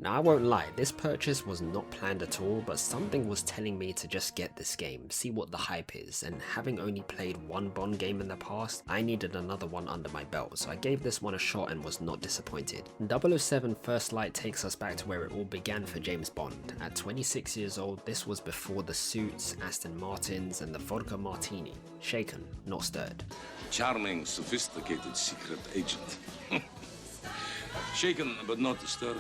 Now I won't lie, this purchase was not planned at all, but something was telling me to just get this game, see what the hype is, and having only played one Bond game in the past, I needed another one under my belt, so I gave this one a shot and was not disappointed. 007 First Light takes us back to where it all began for James Bond. At 26 years old, this was before the suits, Aston Martins, and the vodka martini. Shaken, not stirred. Charming, sophisticated secret agent. Shaken, but not stirred.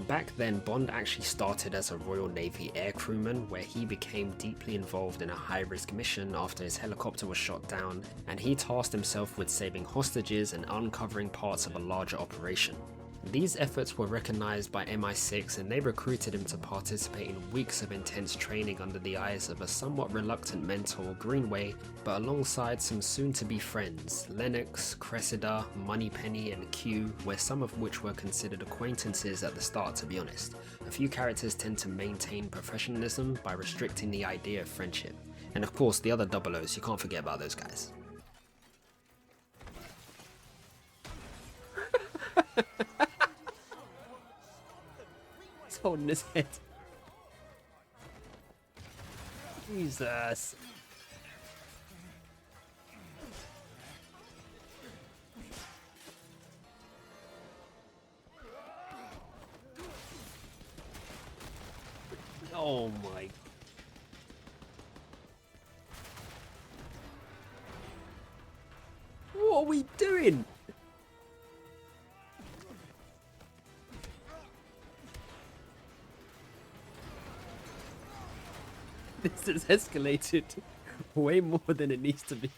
Back then, Bond actually started as a Royal Navy air crewman, where he became deeply involved in a high-risk mission after his helicopter was shot down, and he tasked himself with saving hostages and uncovering parts of a larger operation. These efforts were recognized by MI6 and they recruited him to participate in weeks of intense training under the eyes of a somewhat reluctant mentor, Greenway, but alongside some soon-to-be friends, Lennox, Cressida, Moneypenny and Q, where some of which were considered acquaintances at the start, to be honest. A few characters tend to maintain professionalism by restricting the idea of friendship. And of course the other 00s, you can't forget about those guys. Holding his head. Jesus. Oh my. What are we doing? This has escalated way more than it needs to be.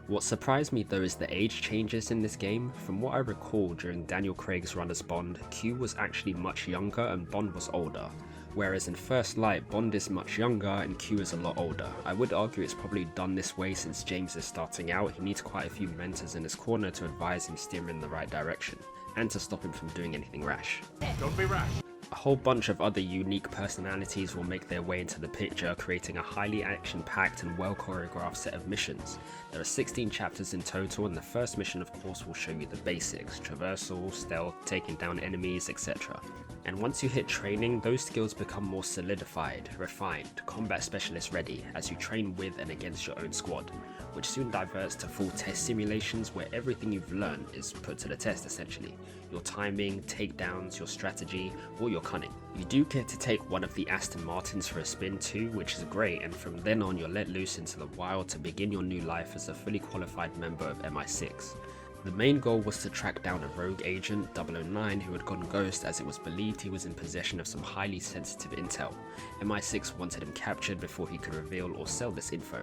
What surprised me though is the age changes in this game. From what I recall during Daniel Craig's run as Bond, Q was actually much younger and Bond was older. Whereas in First Light, Bond is much younger and Q is a lot older. I would argue it's probably done this way since James is starting out. He needs quite a few mentors in his corner to advise him steer in the right direction, and to stop him from doing anything rash. Don't be rash. A whole bunch of other unique personalities will make their way into the picture, creating a highly action-packed and well-choreographed set of missions. There are 16 chapters in total, and the first mission of course will show you the basics: traversal, stealth, taking down enemies, etc. And once you hit training, those skills become more solidified, refined, combat specialist ready, as you train with and against your own squad, which soon diverts to full test simulations where everything you've learned is put to the test essentially. Your timing, takedowns, your strategy, or your cunning. You do get to take one of the Aston Martins for a spin too, which is great, and from then on you're let loose into the wild to begin your new life as a fully qualified member of MI6. The main goal was to track down a rogue agent, 009, who had gone ghost as it was believed he was in possession of some highly sensitive intel. MI6 wanted him captured before he could reveal or sell this info.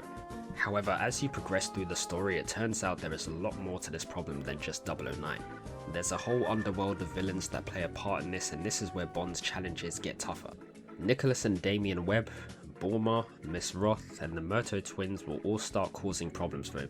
However, as you progress through the story, it turns out there is a lot more to this problem than just 009. There's a whole underworld of villains that play a part in this, and this is where Bond's challenges get tougher. Nicholas and Damian Webb, Borma, Miss Roth, and the Murto twins will all start causing problems for him.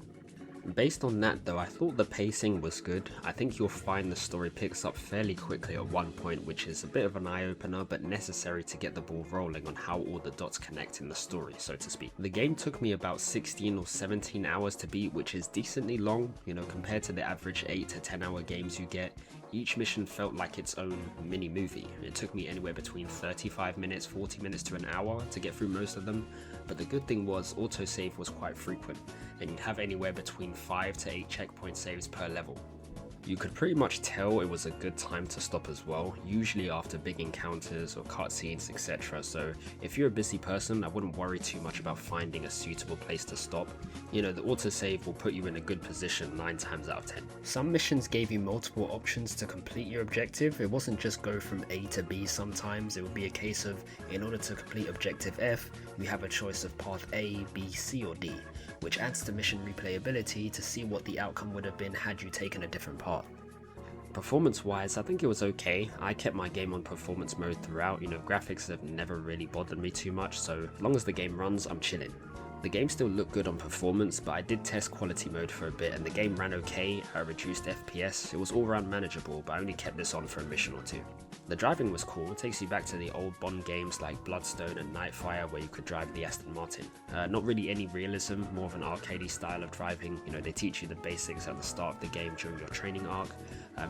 Based on that though, I thought the pacing was good. I think you'll find the story picks up fairly quickly at one point, which is a bit of an eye-opener but necessary to get the ball rolling on how all the dots connect in the story, so to speak. The game took me about 16 or 17 hours to beat, which is decently long, you know, compared to the average 8 to 10 hour games you get. Each mission felt like its own mini movie. It took me anywhere between 35 minutes, 40 minutes to an hour to get through most of them, but the good thing was autosave was quite frequent, and you'd have anywhere between 5 to 8 checkpoint saves per level. You could pretty much tell it was a good time to stop as well, usually after big encounters or cutscenes, etc. So if you're a busy person, I wouldn't worry too much about finding a suitable place to stop. You know, the autosave will put you in a good position 9 times out of 10. Some missions gave you multiple options to complete your objective. It wasn't just go from A to B sometimes, it would be a case of, in order to complete objective F, you have a choice of path A, B, C or D, which adds to mission replayability to see what the outcome would have been had you taken a different path. Performance wise, I think it was okay. I kept my game on performance mode throughout, you know, graphics have never really bothered me too much, so as long as the game runs, I'm chilling. The game still looked good on performance, but I did test quality mode for a bit and the game ran okay at a reduced FPS. It was all around manageable, but I only kept this on for a mission or two. The driving was cool. It takes you back to the old Bond games like Bloodstone and Nightfire where you could drive the Aston Martin. Not really any realism, more of an arcadey style of driving. You know, they teach you the basics at the start of the game during your training arc.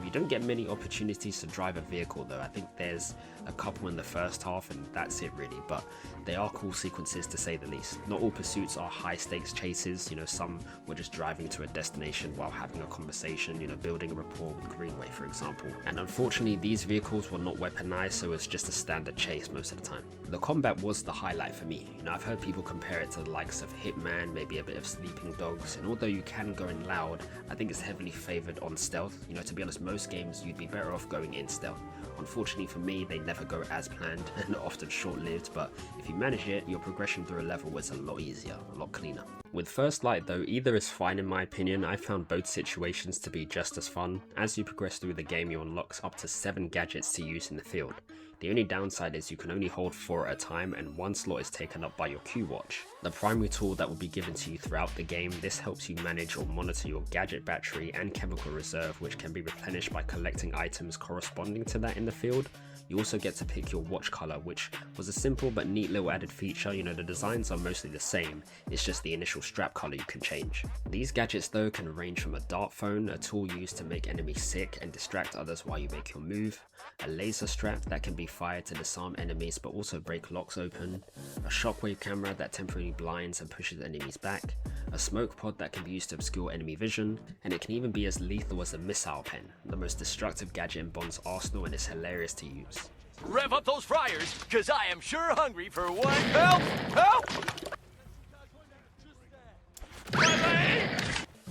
You don't get many opportunities to drive a vehicle though. I think there's a couple in the first half and that's it really, but they are cool sequences to say the least. Not all pursuits are high stakes chases, some were just driving to a destination while having a conversation, building a rapport with Greenway for example. And unfortunately these vehicles were not weaponized, so it's just a standard chase most of the time. The combat was the highlight for me. I've heard people compare it to the likes of Hitman, maybe a bit of Sleeping Dogs, and although you can go in loud, I think it's heavily favored on stealth. To be honest, most games you'd be better off going in stealth. Unfortunately for me, they never go as planned and are often short-lived, but if you manage it, your progression through a level is a lot easier, a lot cleaner. With First Light though, either is fine in my opinion. I found both situations to be just as fun. As you progress through the game, you unlock up to 7 gadgets to use in the field. The only downside is you can only hold 4 at a time and one slot is taken up by your Q watch. The primary tool that will be given to you throughout the game, this helps you manage or monitor your gadget battery and chemical reserve, which can be replenished by collecting items corresponding to that in the field. You also get to pick your watch color, which was a simple but neat little added feature. The designs are mostly the same, it's just the initial strap color you can change. These gadgets though can range from a dart phone, a tool used to make enemies sick and distract others while you make your move, a laser strap that can be fired to disarm enemies but also break locks open, a shockwave camera that temporarily blinds and pushes enemies back, a smoke pod that can be used to obscure enemy vision, and it can even be as lethal as a missile pen, the most destructive gadget in Bond's arsenal, and it's hilarious to use. Rev up those fryers, cause I am sure hungry for one. Help! Help!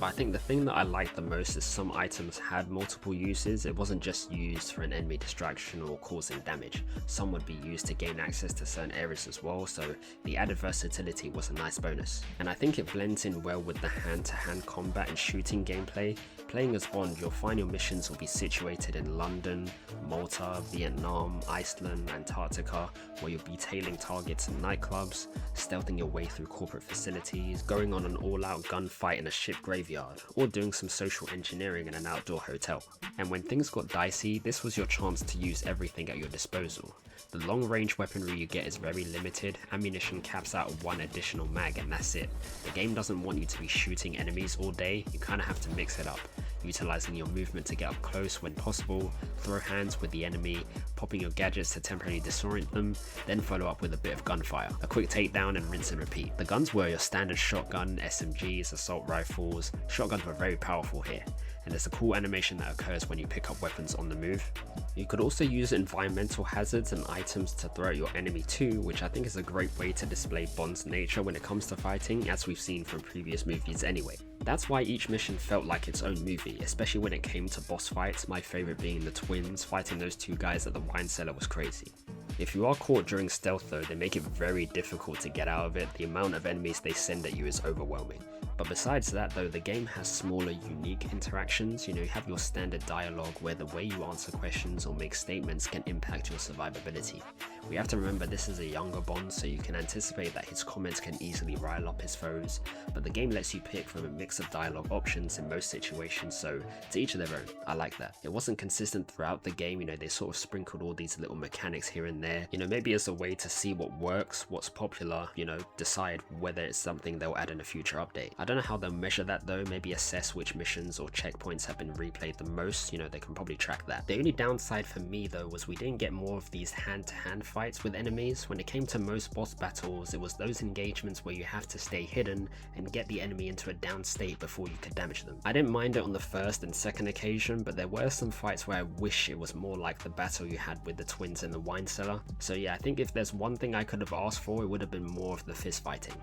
But I think the thing that I liked the most is some items had multiple uses. It wasn't just used for an enemy distraction or causing damage. Some would be used to gain access to certain areas as well, so the added versatility was a nice bonus. And I think it blends in well with the hand-to-hand combat and shooting gameplay. Playing as Bond, you'll find your missions will be situated in London, Malta, Vietnam, Iceland, Antarctica, where you'll be tailing targets in nightclubs, stealthing your way through corporate facilities, going on an all-out gunfight in a ship graveyard, or doing some social engineering in an outdoor hotel. And when things got dicey, this was your chance to use everything at your disposal. The long range weaponry you get is very limited, ammunition caps out at 1 additional mag and that's it. The game doesn't want you to be shooting enemies all day, you kinda have to mix it up, utilizing your movement to get up close when possible, throw hands with the enemy, popping your gadgets to temporarily disorient them, then follow up with a bit of gunfire, a quick takedown and rinse and repeat. The guns were your standard shotgun, SMGs, assault rifles. Shotguns were very powerful here, and there's a cool animation that occurs when you pick up weapons on the move. You could also use environmental hazards and items to throw at your enemy too, which I think is a great way to display Bond's nature when it comes to fighting, as we've seen from previous movies anyway. That's why each mission felt like its own movie, especially when it came to boss fights, my favourite being the twins. Fighting those 2 guys at the wine cellar was crazy. If you are caught during stealth though, they make it very difficult to get out of it. The amount of enemies they send at you is overwhelming. But besides that though, the game has smaller unique interactions. You have your standard dialogue where the way you answer questions or make statements can impact your survivability. We have to remember this is a younger Bond, so you can anticipate that his comments can easily rile up his foes, but the game lets you pick from a mix of dialogue options in most situations, so to each of their own. I like that. It wasn't consistent throughout the game, they sort of sprinkled all these little mechanics here and there, maybe as a way to see what works, what's popular, decide whether it's something they'll add in a future update. I don't know how they'll measure that though, maybe assess which missions or checkpoints have been replayed the most, they can probably track that. The only downside for me though was we didn't get more of these hand-to-hand fights with enemies. When it came to most boss battles, it was those engagements where you have to stay hidden and get the enemy into a down state before you could damage them. I didn't mind it on the first and second occasion, but there were some fights where I wish it was more like the battle you had with the twins in the wine cellar. So yeah, I think if there's one thing I could have asked for, it would have been more of the fist fighting.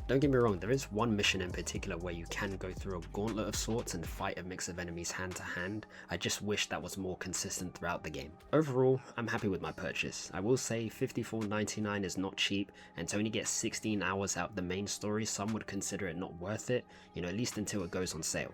Don't get me wrong, there is one mission in particular where you can go through a gauntlet of sorts and fight a mix of enemies hand to hand. I just wish that was more consistent throughout the game. Overall, I'm happy with my purchase. I will say $54.99 is not cheap, and to only get 16 hours out the main story, some would consider it not worth it, at least until it goes on sale.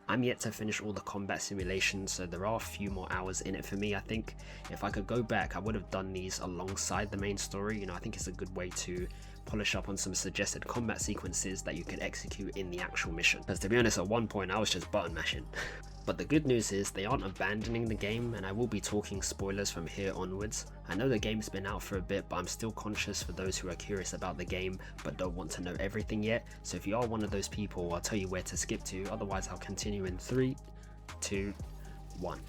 I'm yet to finish all the combat simulations, so there are a few more hours in it for me. I think if I could go back, I would have done these alongside the main story. I think it's a good way to polish up on some suggested combat sequences that you could execute in the actual mission. Because to be honest, at one point I was just button mashing. But the good news is they aren't abandoning the game, and I will be talking spoilers from here onwards. I know the game's been out for a bit, but I'm still conscious for those who are curious about the game but don't want to know everything yet. So if you are one of those people, I'll tell you where to skip to, otherwise I'll continue in 3, 2, 1.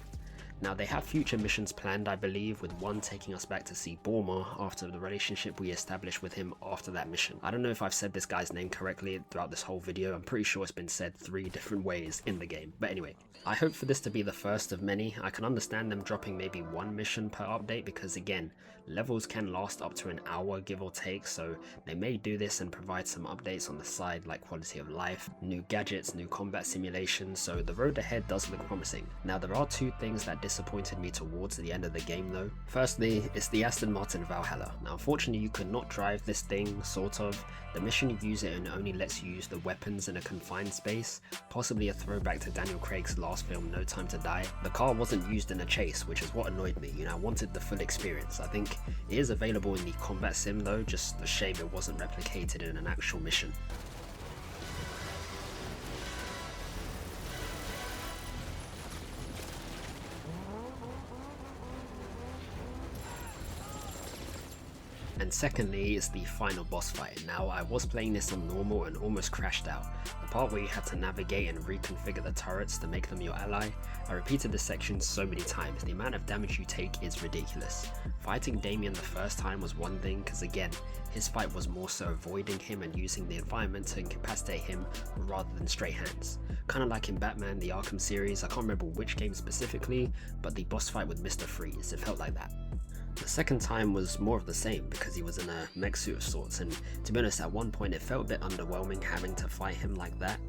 Now they have future missions planned, I believe, with one taking us back to see Borma after the relationship we established with him after that mission. I don't know if I've said this guy's name correctly throughout this whole video. I'm pretty sure it's been said 3 different ways in the game. But anyway, I hope for this to be the first of many. I can understand them dropping maybe 1 mission per update because again, levels can last up to an hour give or take, so they may do this and provide some updates on the side like quality of life, new gadgets, new combat simulations, so the road ahead does look promising. Now there are 2 things that disappointed me towards the end of the game though. Firstly, it's the Aston Martin Valhalla. Now unfortunately you could not drive this thing, sort of. The mission you use it and only lets you use the weapons in a confined space, possibly a throwback to Daniel Craig's last film No Time to Die. The car wasn't used in a chase, which is what annoyed me. I wanted the full experience. I think it is available in the combat sim though, just a shame it wasn't replicated in an actual mission. And secondly is the final boss fight. Now I was playing this on normal and almost crashed out. The part where you had to navigate and reconfigure the turrets to make them your ally, I repeated this section so many times. The amount of damage you take is ridiculous. Fighting Damien the first time was one thing because again, his fight was more so avoiding him and using the environment to incapacitate him rather than straight hands. Kinda like in Batman the Arkham series, I can't remember which game specifically, but the boss fight with Mr. Freeze, it felt like that. The second time was more of the same because he was in a mech suit of sorts, and to be honest at one point it felt a bit underwhelming having to fight him like that.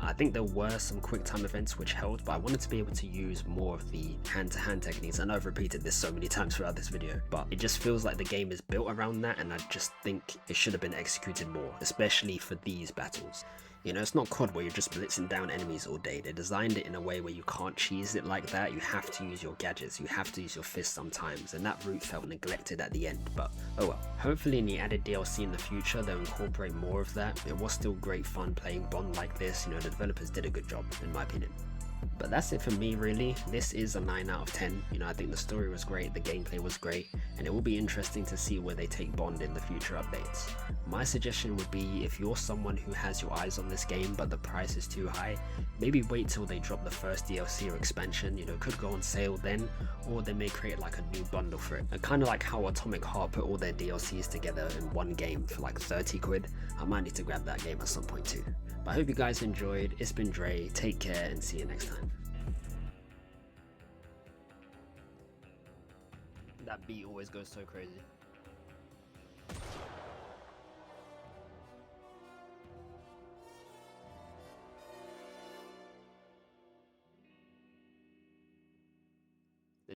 I think there were some quick time events which helped, but I wanted to be able to use more of the hand-to-hand techniques. I know I've repeated this so many times throughout this video, but it just feels like the game is built around that, and I just think it should have been executed more, especially for these battles. It's not COD where you're just blitzing down enemies all day. They designed it in a way where you can't cheese it like that. You have to use your gadgets, you have to use your fists sometimes, and that route felt neglected at the end, but oh well. Hopefully in the added DLC in the future they'll incorporate more of that. It was still great fun playing Bond like this. The developers did a good job in my opinion. But that's it for me really. This is a 9 out of 10. I think the story was great, the gameplay was great, and it will be interesting to see where they take Bond in the future updates. My suggestion would be, if you're someone who has your eyes on this game but the price is too high, maybe wait till they drop the first DLC or expansion. Could go on sale then, or they may create like a new bundle for it. And kind of like how Atomic Heart put all their DLCs together in one game for like 30 quid. I might need to grab that game at some point too. But I hope you guys enjoyed. It's been Dre, take care and see you next time. That beat always goes so crazy.